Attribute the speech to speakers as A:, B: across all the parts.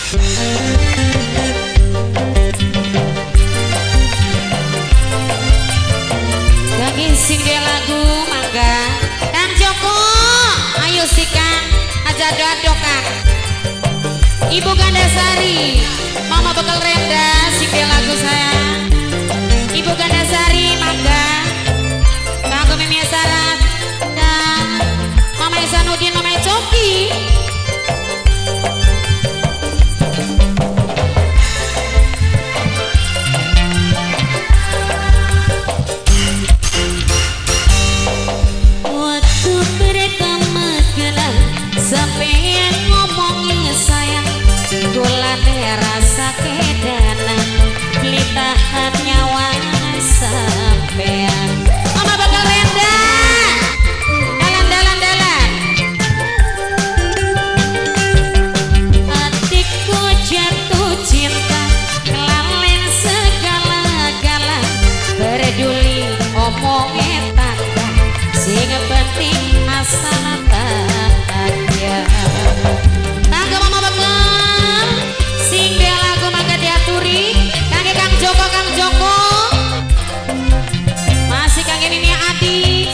A: Lagi sing dia lagu mangga Kang Joko, ayo si Kang aja doa Kang. Ibu Gandasari, Mama Bekal Renda sing dia lagu saya. Ibu Gandasari mangga Kang Mimi Sarat dan Mama Esanudin, Mama Coki. Sampai ngomongin sayang gulane rasa kedanan litahan nyawa sampean. Mama Bekal Renda dalan hatiku jatuh cinta kelalen segala-gala peduli omongin tangga sing penting asal tangga Mama Bekal sing dia lagu mangga diaturi kangge Kang Joko masih kangge Mimi Adi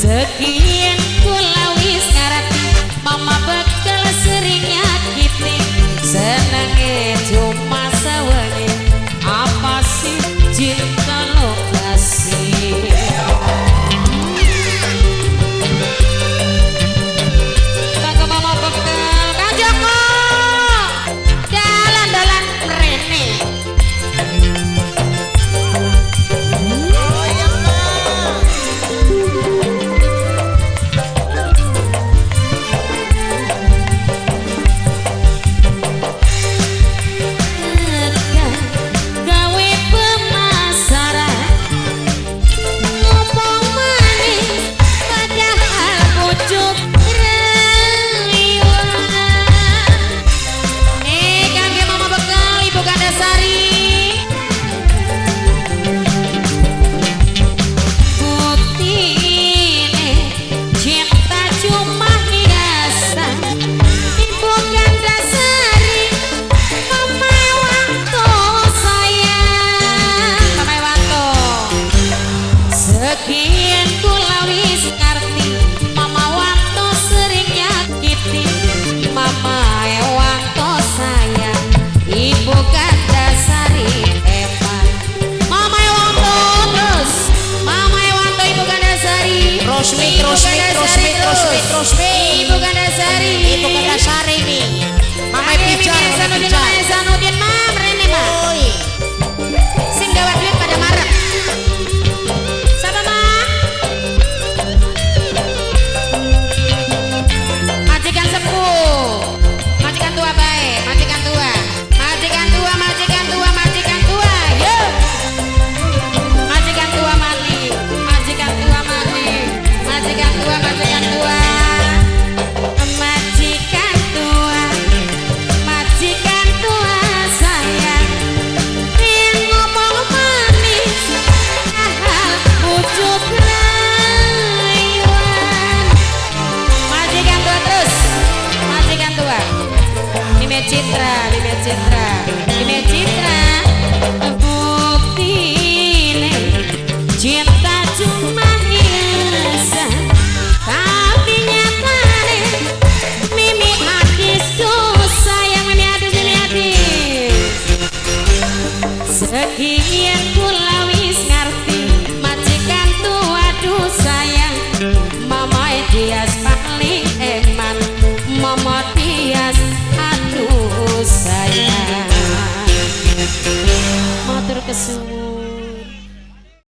A: sekian kula wis ngarati Mama Bekal sering nyakiti senenge cuma sawengi apa sih cinta lokasi tangga Mama Bekal Kang Joko dalan rene sekian kula wis ngerti Mama Wanto sering nyakiti Mama Wanto sayang Ibu Gandasari eman Mama Wanto terus Mama Wanto Ibu Gandasari Rosmi Ibu Gandasari nih Mama Esanudin Mam Rene Mam sing gawat duit pada marah Citra bukti cinta cuma hiasan tapi nyatane Mimi Adisku sayang Mimi Adis sekian kula wis ngerti majikan tua aduh sayang Mama Dias paling emak Mama Tias aduh sayang matur kesuwun.